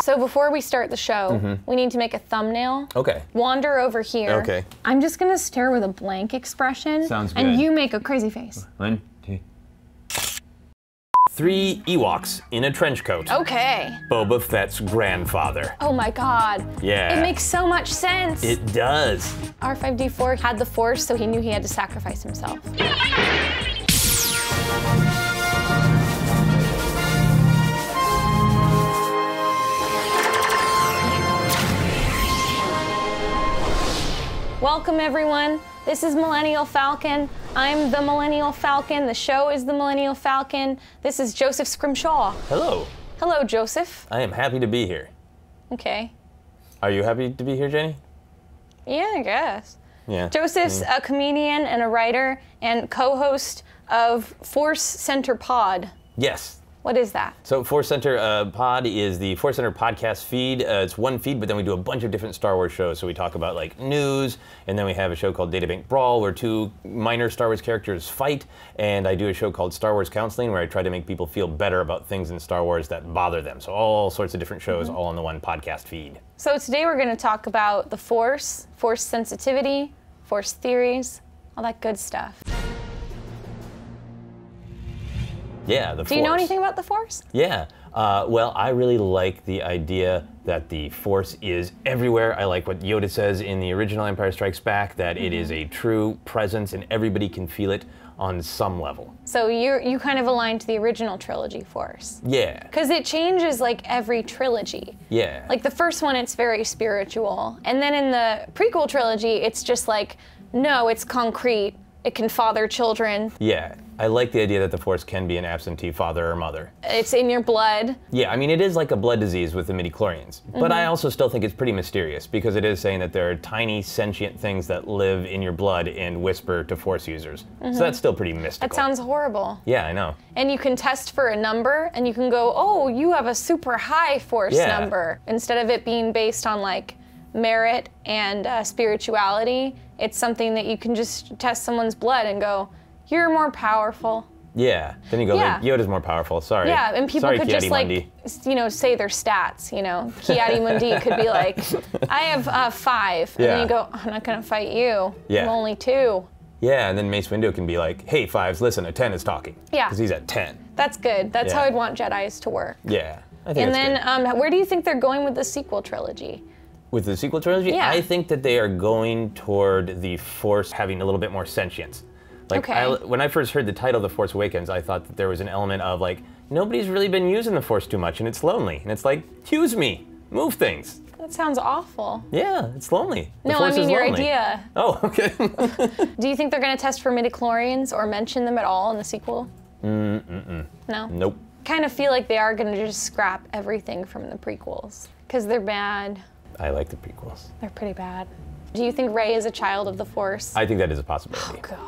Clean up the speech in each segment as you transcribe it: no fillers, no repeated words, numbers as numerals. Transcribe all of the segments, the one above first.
So before we start the show, we need to make a thumbnail. Okay. Wander over here. Okay. I'm just gonna stare with a blank expression. Sounds good. And you make a crazy face. 1, 2. 3 Ewoks in a trench coat. Okay. Boba Fett's grandfather. Oh my god. Yeah. It makes so much sense. It does. R5-D4 had the Force, so he knew he had to sacrifice himself. Welcome everyone. This is Millennial Falcon. I'm the Millennial Falcon. The show is the Millennial Falcon. This is Joseph Scrimshaw. Hello. Hello, Joseph. I am happy to be here. Okay. Are you happy to be here, Jenny? Yeah, I guess. Yeah. Joseph's a comedian and a writer and co-host of Force Center Pod. Yes. What is that? So Force Center Pod is the Force Center podcast feed. It's one feed, but then we do a bunch of different Star Wars shows. So we talk about like news, and then we have a show called Databank Brawl, where 2 minor Star Wars characters fight. And I do a show called Star Wars Counseling, where I try to make people feel better about things in Star Wars that bother them. So all sorts of different shows, all on the one podcast feed. So today we're going to talk about the Force, Force sensitivity, Force theories, all that good stuff. Yeah, the Force. Do you know anything about the Force? Yeah. Well, I really like the idea that the Force is everywhere. I like what Yoda says in the original Empire Strikes Back, that it is a true presence and everybody can feel it on some level. So you kind of align to the original trilogy Force. Yeah. Because it changes like every trilogy. Yeah. Like the first one, it's very spiritual. And then in the prequel trilogy, it's just like, no, it's concrete. It can father children. Yeah. I like the idea that the Force can be an absentee father or mother. It's in your blood. Yeah, I mean, it is like a blood disease with the midichlorians. But I also still think it's pretty mysterious, because it is saying that there are tiny sentient things that live in your blood and whisper to Force users. So that's still pretty mystical. That sounds horrible. Yeah, I know. And you can test for a number, and you can go, oh, you have a super high Force number. Instead of it being based on like merit and spirituality, it's something that you can just test someone's blood and go, you're more powerful. Yeah. Then you go, like, Yoda's more powerful. Sorry. Yeah, and people could just Mundi. like, you know, say their stats. You know, Ki-Adi-Mundi could be like, I have 5, and then you go, I'm not gonna fight you. Yeah. I'm only 2. Yeah, and then Mace Windu can be like, hey, 5s, listen, a 10 is talking. Yeah. Because he's at 10. That's good. That's how I'd want Jedis to work. Yeah, I think And that's then, good. where do you think they're going with the sequel trilogy? With the sequel trilogy, Yeah. I think that they are going toward the Force having a little bit more sentience. Like, Okay. when I first heard the title, The Force Awakens, I thought that there was an element of like, nobody's really been using the Force too much and it's lonely. And it's like, use me, move things. That sounds awful. Yeah, it's lonely. The No, I Force mean is your lonely. idea. Oh, okay. Do you think they're gonna test for midichlorians or mention them at all in the sequel? No? Nope. Kind of feel like they are gonna just scrap everything from the prequels. Because they're bad. I like the prequels. They're pretty bad. Do you think Rey is a child of the Force? I think that is a possibility. Oh, God.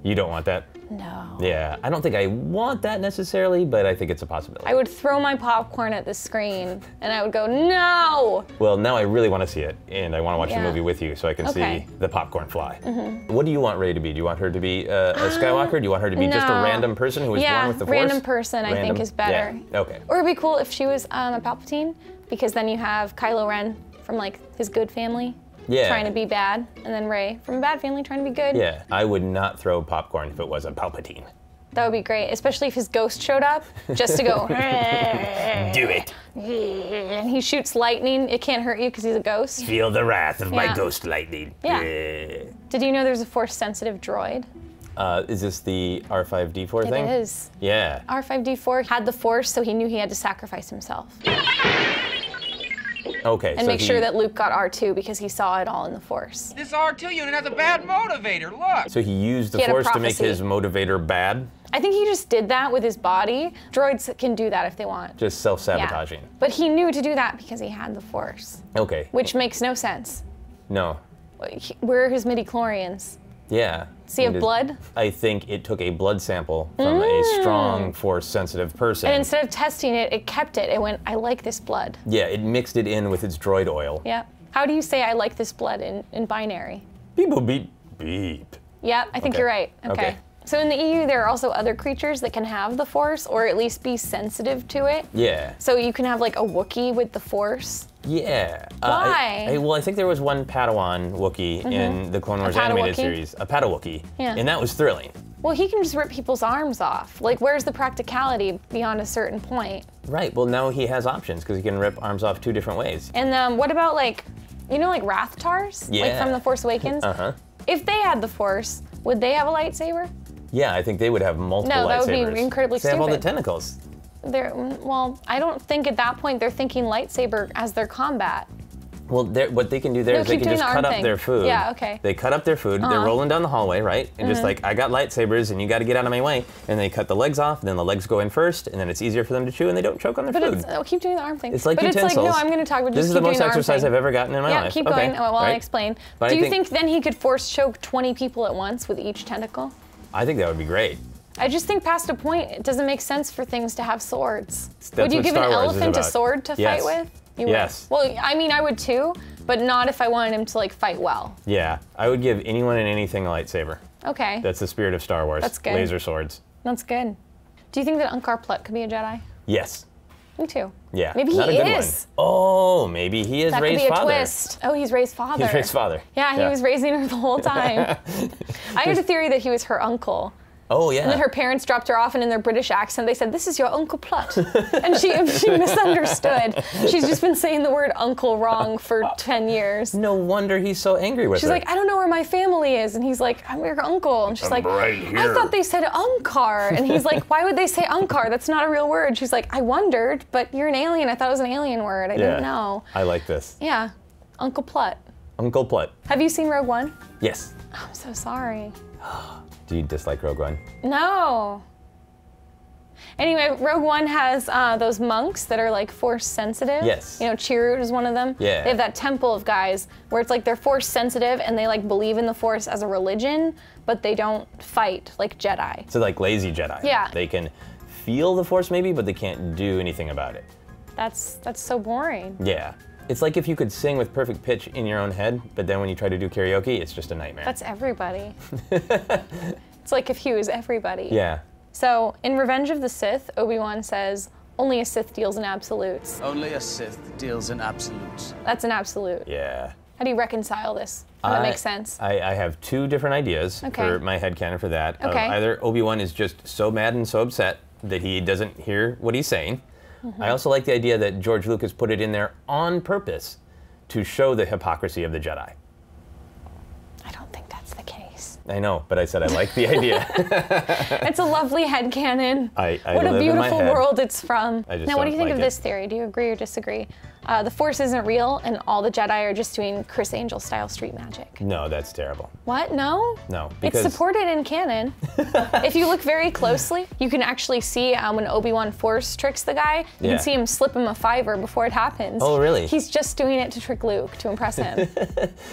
You don't want that? No. Yeah, I don't think I want that necessarily, but I think it's a possibility. I would throw my popcorn at the screen, and I would go, no! Well, now I really want to see it, and I want to watch the Yeah. movie with you so I can Okay. see the popcorn fly. What do you want Rey to be? Do you want her to be a Skywalker? Do you want her to be just a no. random person who was born with the Force? Random person I think is better. Yeah. Okay. Or it'd be cool if she was a Palpatine, because then you have Kylo Ren from like his good family. Yeah. Trying to be bad, and then Rey from a bad family trying to be good. Yeah, I would not throw popcorn if it was a Palpatine. That would be great, especially if his ghost showed up, just to go, Do it. and he shoots lightning. It can't hurt you because he's a ghost. Feel the wrath of my Yeah. ghost lightning. Yeah. Did you know there's a Force-sensitive droid? Is this the R5-D4 thing? It is. Yeah. R5-D4 had the Force, so he knew he had to sacrifice himself. Okay. And so make sure that Luke got R2 because he saw it all in the Force. This R2 unit has a bad motivator, look! So he used the He had a Force to make prophecy. his motivator bad? I think he just did that with his body. Droids can do that if they want. Just self-sabotaging. Yeah. But he knew to do that because he had the Force, Okay. which makes no sense. No. Where are his midichlorians? Yeah. Does he have And blood? I think it took a blood sample from a strong Force-sensitive person. And instead of testing it, it kept it. It went, I like this blood. Yeah, it mixed it in with its droid oil. Yeah. How do you say I like this blood in binary? Beep, boop, beep, beep. Yeah, I think Okay. you're right. Okay. So in the EU, there are also other creatures that can have the Force, or at least be sensitive to it. Yeah. So you can have like a Wookiee with the Force. Yeah. Why? Well, I think there was one Padawan Wookiee in the Clone Wars animated series. A Padawan. Yeah. And that was thrilling. Well, he can just rip people's arms off. Like, where's the practicality beyond a certain point? Right. Well, now he has options because he can rip arms off 2 different ways. And what about like, you know, like Rathtars? Yeah. Like from The Force Awakens? Uh-huh. If they had the Force, would they have a lightsaber? Yeah, I think they would have multiple lightsabers. No, that would be incredibly They stupid. have all the tentacles. Well, I don't think at that point they're thinking lightsaber as their combat. Well, what they can do there is they can just cut up their food. Yeah, okay. They cut up their food, they're rolling down the hallway, right? And just like, I got lightsabers and you gotta get out of my way. And they cut the legs off, and then the legs go in first, and then it's easier for them to chew and they don't choke on their food. But keep doing the arm thing. It's like but utensils. It's like, no, I'm gonna talk about just This is keep the most doing exercise arm I've ever gotten in my life. Yeah, keep going while I explain. But do you think then he could force choke 20 people at once with each tentacle? I think that would be great. I just think past a point, it doesn't make sense for things to have swords. That's would you what give Star an Wars is elephant a about. sword to Yes. fight with? You Yes. would. Well, I mean, I would too, but not if I wanted him to like fight well. Yeah, I would give anyone and anything a lightsaber. Okay. That's the spirit of Star Wars. That's good. Laser swords. That's good. Do you think that Unkar Plutt could be a Jedi? Yes. Me too. Yeah. Maybe Not he a good is. One. Oh, maybe he is That Rey's could be a father. twist. Oh, he's Rey's father. He's Rey's father. Yeah, he was raising her the whole time. I heard a theory that he was her uncle. Oh, yeah. And then her parents dropped her off, and in their British accent, they said, "This is your Uncle Plutt." And she misunderstood. She's just been saying the word uncle wrong for 10 years. No wonder he's so angry with her. She's like, "I don't know where my family is." And he's like, "I'm your uncle." And she's like, right here. "I thought they said Unkar." And he's like, "Why would they say Unkar? That's not a real word." She's like, "I wondered, but you're an alien. I thought it was an alien word. I didn't know." I like this. Yeah, Uncle Plutt. Uncle Plutt. Have you seen Rogue One? Yes. I'm so sorry. Do you dislike Rogue One? No. Anyway, Rogue One has those monks that are like force sensitive. Yes. You know, Chirrut is one of them. Yeah. They have that temple of guys where it's like they're force sensitive and they like believe in the force as a religion, but they don't fight like Jedi. So like lazy Jedi. Yeah. They can feel the Force maybe, but they can't do anything about it. That's so boring. Yeah. It's like if you could sing with perfect pitch in your own head, but then when you try to do karaoke, it's just a nightmare. That's everybody. It's like if he was everybody. Yeah. So in Revenge of the Sith, Obi-Wan says, "Only a Sith deals in absolutes." Only a Sith deals in absolutes. That's an absolute. Yeah. How do you reconcile this? How does that make sense? I have 2 different ideas for my headcanon for that. Okay. Either Obi-Wan is just so mad and so upset that he doesn't hear what he's saying. I also like the idea that George Lucas put it in there on purpose to show the hypocrisy of the Jedi. I don't think that's the case. I know, but I said I like the idea. It's a lovely headcanon. I What a live in my beautiful head. world it's from. I just Now, what do you don't think like of it. this theory? Do you agree or disagree? The Force isn't real, and all the Jedi are just doing Chris Angel-style street magic. No, that's terrible. What? No? No, It's because supported in canon. If you look very closely, you can actually see when Obi-Wan Force tricks the guy, you Yeah. can see him slip him a $5 before it happens. Oh, really? He's just doing it to trick Luke, to impress him.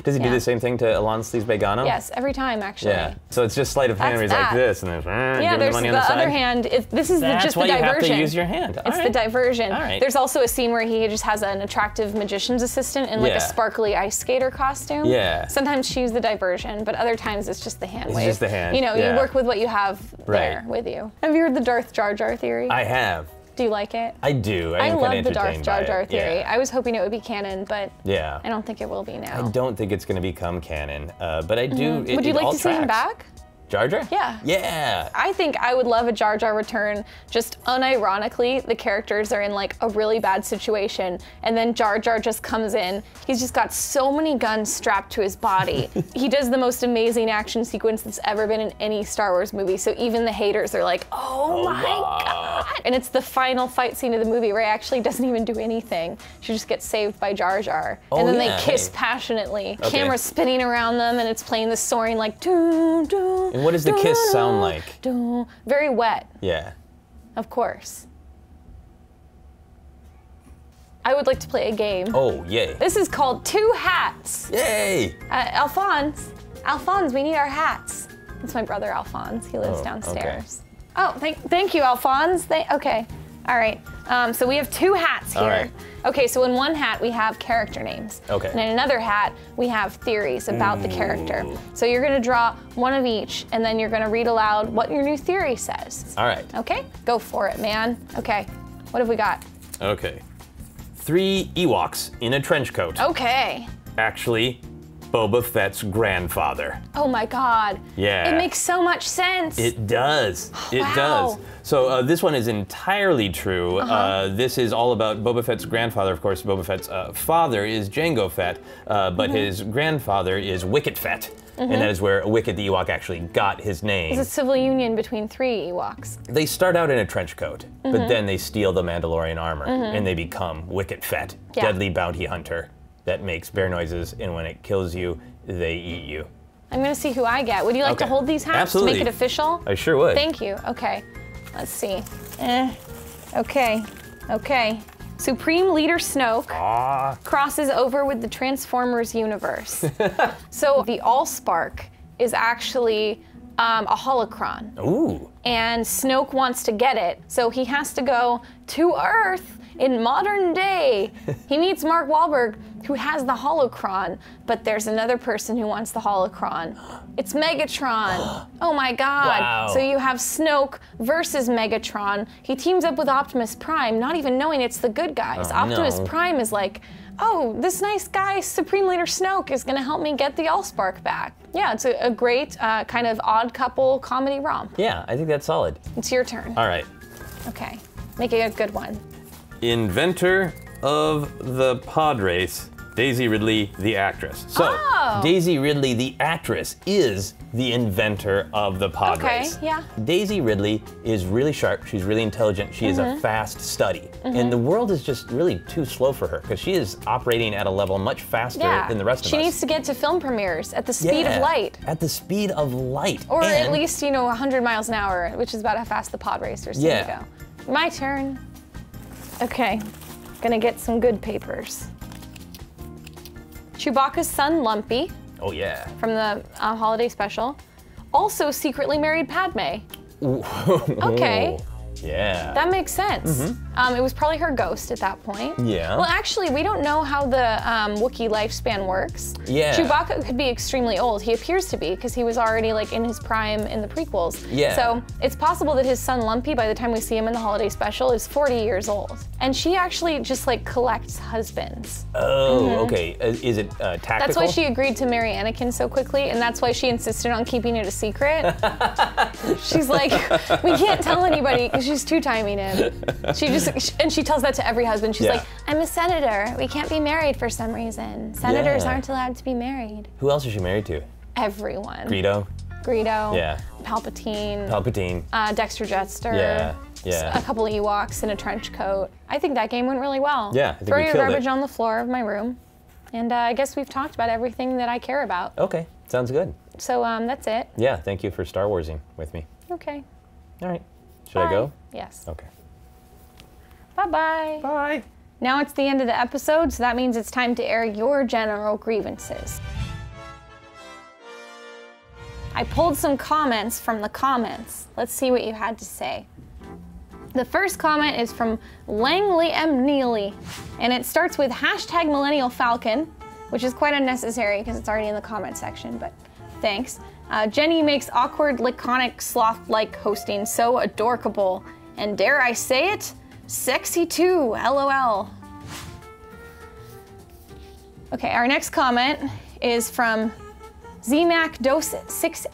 does he do Yeah. the same thing to Alon Sleaze-Begano? Yes, every time, actually. Yeah. So it's just sleight of hand where he's That's like that. this, and then Yeah, give him the there's money the on the other side. hand. This is That's just why the you diversion. have to use your hand. All It's the right. diversion. All right. There's also a scene where he just has an attractive magician's assistant in like Yeah. a sparkly ice skater costume. Yeah. Sometimes she used the diversion, but other times it's just the hand It's wave. just the hand, You know, yeah. you work with what you have there Right. with you. Have you heard the Darth Jar Jar theory? I have. Do you like it? I do. I am love kinda the Darth entertained Jar by Jar it. theory. Yeah. I was hoping it would be canon, but Yeah. I don't think it will be now. I don't think it's going to become canon, but I do. Would you like all to see him tracks. back? Jar Jar? Yeah. Yeah. I think I would love a Jar Jar return. Just unironically, the characters are in like a really bad situation, and then Jar Jar just comes in. He's just got so many guns strapped to his body. He does the most amazing action sequence that's ever been in any Star Wars movie. So even the haters are like, "Oh my god!" And it's the final fight scene of the movie where he actually doesn't even do anything. She just gets saved by Jar Jar, Oh, and then yeah, they kiss hey. passionately. Okay. Camera's spinning around them, and it's playing the soaring like doo doo. And what does the kiss sound like? Very wet, Yeah. of course. I would like to play a game. Oh, yay. This is called Two Hats. Yay. Alphonse, we need our hats. It's my brother Alphonse. He lives Oh, downstairs. Oh, thank you, Alphonse. Okay, all right. So we have 2 hats here. All right. Okay, so in one hat we have character names. Okay. And in another hat we have theories about the character. So you're gonna draw one of each, and then you're gonna read aloud what your new theory says. All right. Okay, go for it, man. Okay, what have we got? Okay. 3 Ewoks in a trench coat. Okay. Actually, Boba Fett's grandfather. Oh my God. Yeah. It makes so much sense. It does. It Wow. does. So this one is entirely true. This is all about Boba Fett's grandfather. Of course, Boba Fett's father is Jango Fett, but his grandfather is Wicket Fett. And that is where Wicket the Ewok actually got his name. It's a civil union between 3 Ewoks. They start out in a trench coat, but then they steal the Mandalorian armor, and they become Wicket Fett, Yeah. deadly bounty hunter that makes bear noises, and when it kills you, they eat you. I'm gonna see who I get. Would you like to Okay. hold these hats Absolutely. to make it official? I sure would. Thank you. Okay, let's see. Okay, okay. Supreme Leader Snoke Ah, crosses over with the Transformers universe. So the Allspark is actually a holocron, ooh. and Snoke wants to get it, so he has to go to Earth in modern day. He meets Mark Wahlberg, who has the holocron, but there's another person who wants the holocron. It's Megatron. Oh my God. Wow. So you have Snoke versus Megatron. He teams up with Optimus Prime, not even knowing it's the good guys. Oh, Optimus no. Prime is like, oh, this nice guy, Supreme Leader Snoke, is gonna help me get the Allspark back. Yeah, it's a great kind of odd couple comedy romp. Yeah, I think that's solid. It's your turn. All right. Okay, make it a good one. Inventor of the pod race, Daisy Ridley, the actress. So, Oh. Daisy Ridley, the actress, is the inventor of the pod race. Okay, yeah. Daisy Ridley is really sharp. She's really intelligent. She is a fast study. And the world is just really too slow for her because she is operating at a level much faster Yeah, than the rest of she us. needs to get to film premieres at the speed of Yeah, light. At the speed of light. Or at And- least, 100 miles an hour, which is about how fast the pod racers seem Yeah. to go. My turn. Okay, gonna get some good papers. Chewbacca's son, Lumpy, Oh, yeah. from the holiday special, also secretly married Padme. Okay. Yeah. That makes sense. It was probably her ghost at that point. Yeah. Well, actually, we don't know how the Wookiee lifespan works. Yeah. Chewbacca could be extremely old. He appears to be because he was already like in his prime in the prequels. Yeah. So it's possible that his son Lumpy, by the time we see him in the holiday special, is 40 years old. And she actually just like collects husbands. Oh, okay. Is it tactical? That's why she agreed to marry Anakin so quickly, and that's why she insisted on keeping it a secret. She's like, we can't tell anybody because she's two-timing him. And she tells that to every husband. She's Yeah. like, I'm a senator. We can't be married for some reason. Senators Yeah. aren't allowed to be married. Who else is she married to? Everyone. Greedo? Greedo. Yeah. Palpatine. Palpatine. Dexter Jetster. Yeah, yeah. A couple of Ewoks in a trench coat. I think that game went really well. Yeah, I think Throw we your killed garbage it. on the floor of my room. And I guess we've talked about everything that I care about. Okay, sounds good. So that's it. Yeah, thank you for Star Warsing with me. Okay. All right. Should I go? Yes. Okay. Bye-bye. Bye. Now it's the end of the episode, so that means it's time to air your general grievances. I pulled some comments from the comments. Let's see what you had to say. The first comment is from Langley M. Neely, and it starts with #MillennialFalcon, which is quite unnecessary because it's already in the comment section, but thanks. Jenny makes awkward, laconic, sloth-like hosting so adorkable, and dare I say it, sexy too, LOL. Okay, our next comment is from ZMAC 6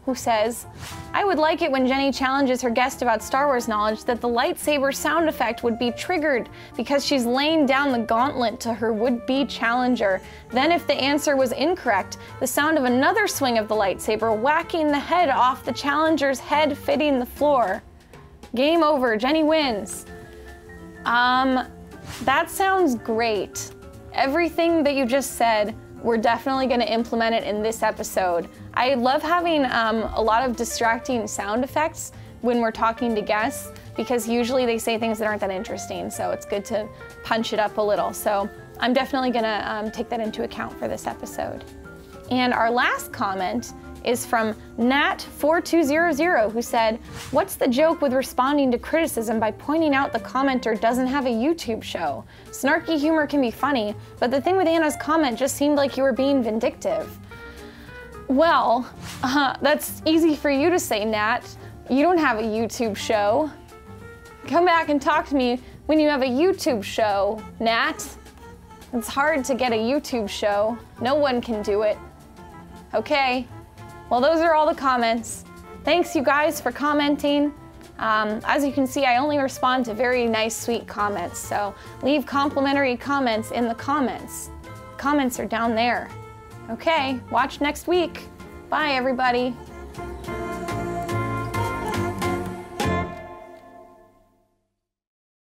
who says, I would like it when Jenny challenges her guest about Star Wars knowledge that the lightsaber sound effect would be triggered because she's laying down the gauntlet to her would-be challenger. Then if the answer was incorrect, the sound of another swing of the lightsaber whacking the head off the challenger's head hitting the floor. Game over, Jenny wins. That sounds great. Everything that you just said, we're definitely going to implement it in this episode. I love having a lot of distracting sound effects when we're talking to guests because usually they say things that aren't that interesting, so it's good to punch it up a little. So I'm definitely going to take that into account for this episode. And our last comment is from Nat4200, who said, "What's the joke with responding to criticism by pointing out the commenter doesn't have a YouTube show? Snarky humor can be funny, but the thing with Anna's comment just seemed like you were being vindictive." Well, that's easy for you to say, Nat. You don't have a YouTube show. Come back and talk to me when you have a YouTube show, Nat. It's hard to get a YouTube show. No one can do it. Okay. Well, those are all the comments. Thanks, you guys, for commenting. As you can see, I only respond to very nice, sweet comments, so leave complimentary comments in the comments. Comments are down there. Okay, watch next week. Bye, everybody.